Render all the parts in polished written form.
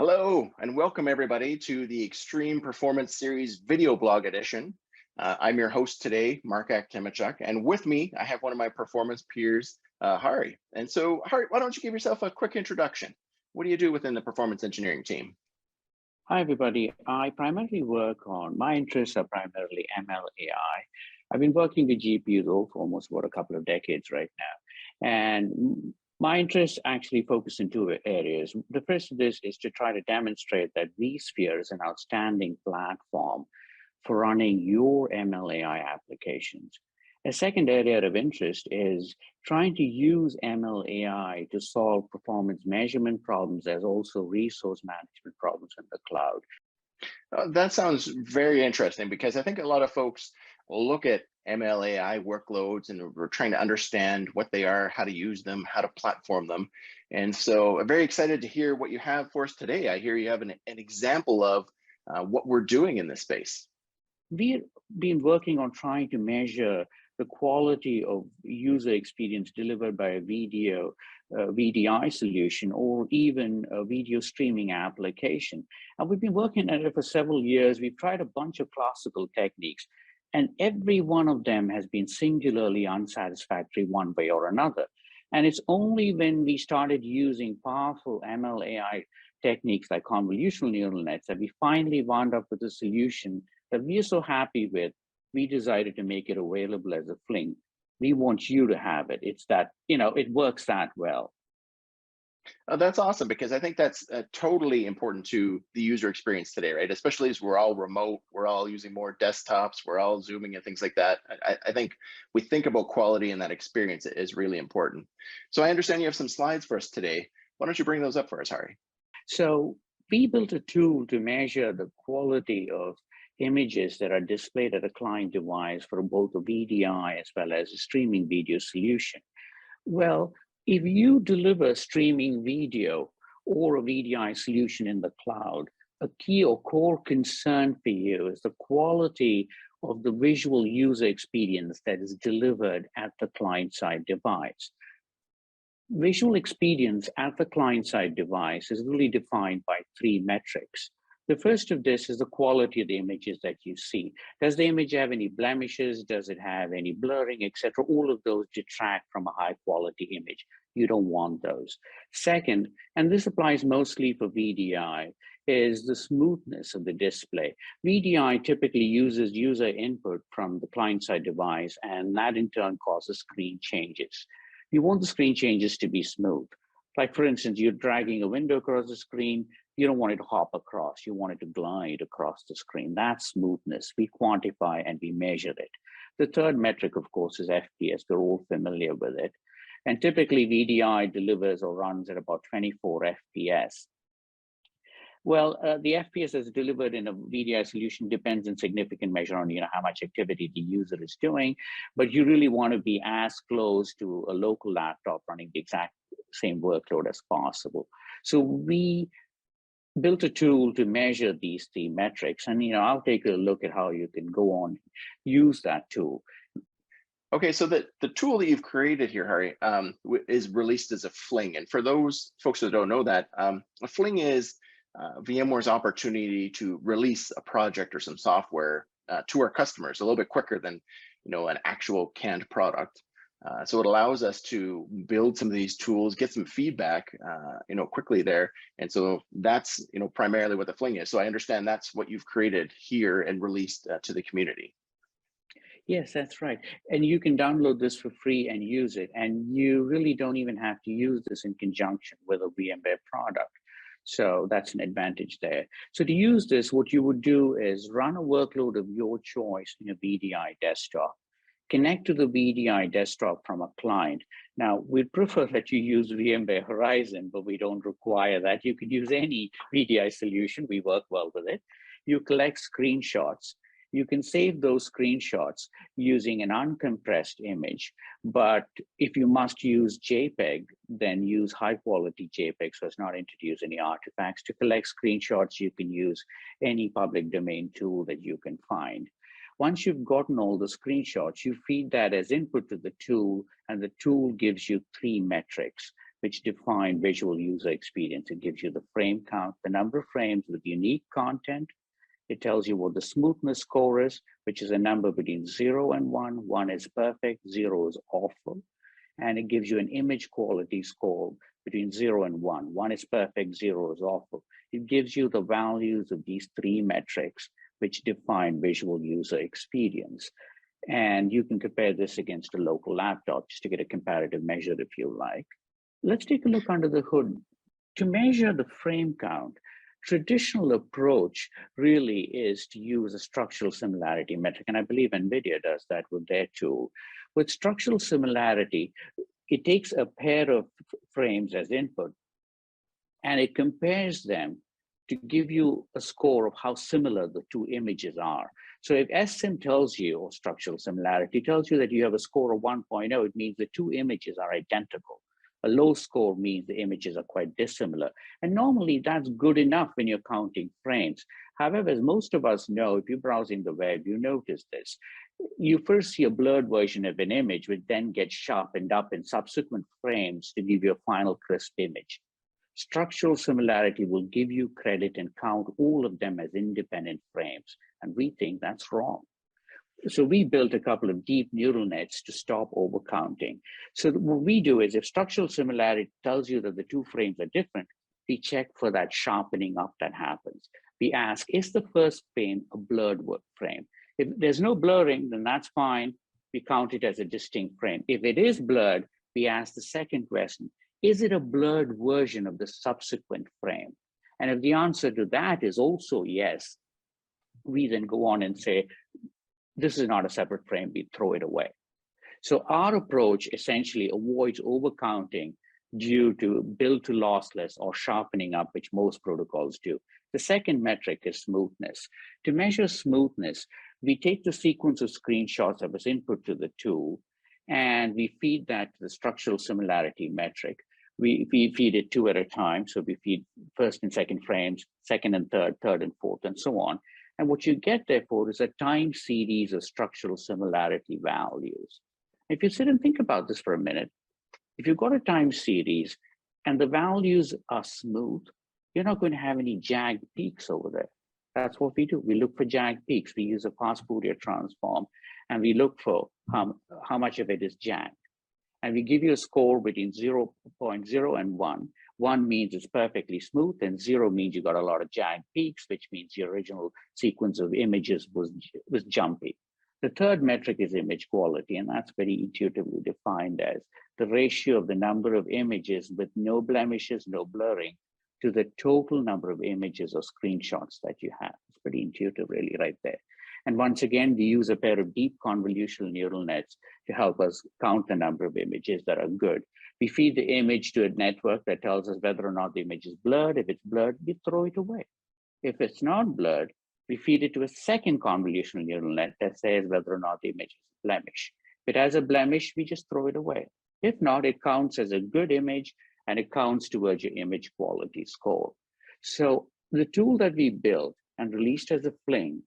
Hello, and welcome everybody to the Extreme Performance Series video blog edition. I'm your host today, Mark Achtemichuk, and with me, I have one of my performance peers, Hari. And so, Hari, why don't you give yourself a quick introduction? What do you do within the performance engineering team? Hi, everybody. I primarily my interests are primarily ML AI. I've been working with GPUs for almost a couple of decades right now. And my interests actually focus in two areas. The first of this is to try to demonstrate that vSphere is an outstanding platform for running your ML AI applications. A second area of interest is trying to use ML AI to solve performance measurement problems as also resource management problems in the cloud. That sounds very interesting because I think a lot of folks will look at ML AI workloads and we're trying to understand what they are, how to use them, how to platform them. And so I'm very excited to hear what you have for us today. I hear you have an example of what we're doing in this space. We've been working on trying to measure the quality of user experience delivered by a video VDI solution or even a video streaming application. And we've been working at it for several years. We've tried a bunch of classical techniques, and every one of them has been singularly unsatisfactory one way or another. And it's only when we started using powerful ML AI techniques like convolutional neural nets that we finally wound up with a solution that we are so happy with. We decided to make it available as a fling. We want you to have it. It's that, it works that well. That's awesome because I think that's totally important to the user experience today, right? Especially as we're all remote, we're all using more desktops, we're all Zooming and things like that. I think we think about quality and that experience is really important. So I understand you have some slides for us today. Why don't you bring those up for us, Hari? So we built a tool to measure the quality of images that are displayed at a client device for both a VDI as well as a streaming video solution. Well, if you deliver streaming video or a VDI solution in the cloud, a key or core concern for you is the quality of the visual user experience that is delivered at the client-side device. Visual experience at the client-side device is really defined by three metrics. The first of this is the quality of the images that you see. Does the image have any blemishes? Does it have any blurring, etc.? All of those detract from a high quality image. You don't want those. Second, and this applies mostly for VDI, is the smoothness of the display. VDI typically uses user input from the client-side device, and that in turn causes screen changes. You want the screen changes to be smooth. Like for instance, you're dragging a window across the screen, you don't want it to hop across, you want it to glide across the screen. That's smoothness. We quantify and we measure it. The third metric, of course, is FPS. We're all familiar with it. And typically VDI delivers or runs at about 24 FPS. Well, the FPS that's delivered in a VDI solution depends in significant measure on how much activity the user is doing, but you really want to be as close to a local laptop running the exact same workload as possible. So we built a tool to measure these three metrics, and I'll take a look at how you can go on use that tool. Okay, so the tool that you've created here, Hari, is released as a fling. And for those folks that don't know that, a fling is VMware's opportunity to release a project or some software to our customers a little bit quicker than an actual canned product. So it allows us to build some of these tools, get some feedback, quickly there. And so that's primarily what the fling is. So I understand that's what you've created here and released to the community. Yes, that's right. And you can download this for free and use it. And you really don't even have to use this in conjunction with a VMware product. So that's an advantage there. So to use this, what you would do is run a workload of your choice in a VDI desktop. Connect to the VDI desktop from a client. Now, we'd prefer that you use VMware Horizon, but we don't require that. You could use any VDI solution. We work well with it. You collect screenshots. You can save those screenshots using an uncompressed image, but if you must use JPEG, then use high quality JPEG so as not to introduce any artifacts. To collect screenshots, you can use any public domain tool that you can find. Once you've gotten all the screenshots, you feed that as input to the tool, and the tool gives you three metrics. which define visual user experience. It gives you the frame count, the number of frames with unique content. It tells you what the smoothness score is, which is a number between 0 and 1. 1 is perfect, 0 is awful. And it gives you an image quality score between 0 and 1. 1 is perfect, 0 is awful. It gives you the values of these three metrics, which define visual user experience. And you can compare this against a local laptop just to get a comparative measure if you like. Let's take a look under the hood. To measure the frame count, traditional approach really is to use a structural similarity metric. And I believe NVIDIA does that with their tool. With structural similarity, it takes a pair of frames as input and it compares them to give you a score of how similar the two images are. So if SSIM tells you, or structural similarity tells you that you have a score of 1.0, it means the two images are identical. A low score means the images are quite dissimilar. And normally that's good enough when you're counting frames. However, as most of us know, if you're browsing the web, you notice this. You first see a blurred version of an image, which then gets sharpened up in subsequent frames to give you a final crisp image. Structural similarity will give you credit and count all of them as independent frames. And we think that's wrong. So we built a couple of deep neural nets to stop overcounting. So what we do is if structural similarity tells you that the two frames are different, we check for that sharpening up that happens. We ask, is the first frame a blurred frame? If there's no blurring, then that's fine. We count it as a distinct frame. If it is blurred, we ask the second question, is it a blurred version of the subsequent frame? And if the answer to that is also yes, we then go on and say, this is not a separate frame, we throw it away. So our approach essentially avoids overcounting due to build to lossless or sharpening up, which most protocols do. The second metric is smoothness. To measure smoothness, we take the sequence of screenshots that was input to the tool, and we feed that to the structural similarity metric. We feed it two at a time. So we feed first and second frames, second and third, third and fourth, and so on. And what you get, therefore, is a time series of structural similarity values. If you sit and think about this for a minute, if you've got a time series and the values are smooth, you're not going to have any jagged peaks over there. That's what we do. We look for jagged peaks. We use a fast Fourier transform, and we look for how much of it is jagged. And we give you a score between 0.0 and 1. 1 means it's perfectly smooth, and 0 means you got a lot of jagged peaks, which means your original sequence of images was jumpy. The third metric is image quality, and that's very intuitively defined as the ratio of the number of images with no blemishes, no blurring, to the total number of images or screenshots that you have. It's pretty intuitive, really, right there. And once again, we use a pair of deep convolutional neural nets to help us count the number of images that are good. We feed the image to a network that tells us whether or not the image is blurred. If it's blurred, we throw it away. If it's not blurred, we feed it to a second convolutional neural net that says whether or not the image is a blemish. If it has a blemish, we just throw it away. If not, it counts as a good image and it counts towards your image quality score. So the tool that we built and released as a fling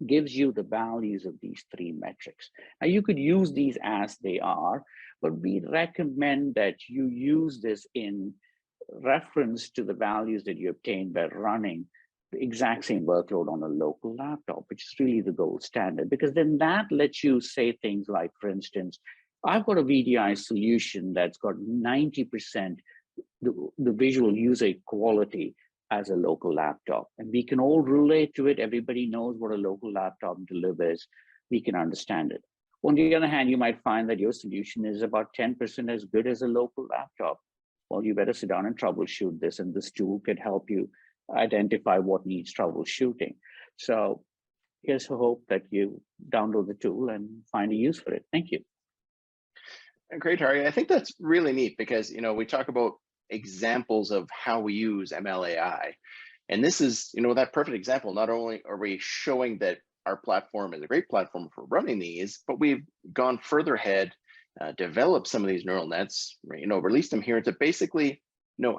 gives you the values of these three metrics. Now you could use these as they are, but we recommend that you use this in reference to the values that you obtain by running the exact same workload on a local laptop, which is really the gold standard, because then that lets you say things like, for instance, I've got a VDI solution that's got 90% the visual user quality as a local laptop. And we can all relate to it. Everybody knows what a local laptop delivers. We can understand it. On the other hand, you might find that your solution is about 10% as good as a local laptop. Well, you better sit down and troubleshoot this, and this tool can help you identify what needs troubleshooting. So here's a hope that you download the tool and find a use for it. Thank you. Great, Hari. I think that's really neat because, we talk about examples of how we use MLAI. And this is, that perfect example. Not only are we showing that our platform is a great platform for running these, but we've gone further ahead, developed some of these neural nets, released them here to basically,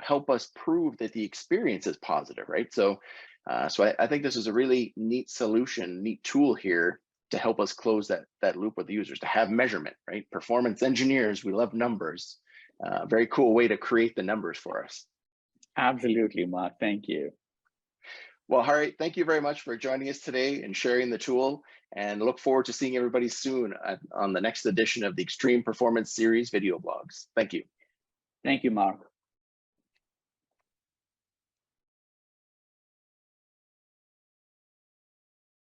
help us prove that the experience is positive, right? So I think this is a really neat solution, neat tool here to help us close that loop with the users, to have measurement, right? Performance engineers, we love numbers. Very cool way to create the numbers for us. Absolutely, Mark. Thank you. Well, Hari, thank you very much for joining us today and sharing the tool, and look forward to seeing everybody soon on the next edition of the Extreme Performance Series video blogs. Thank you. Thank you, Mark.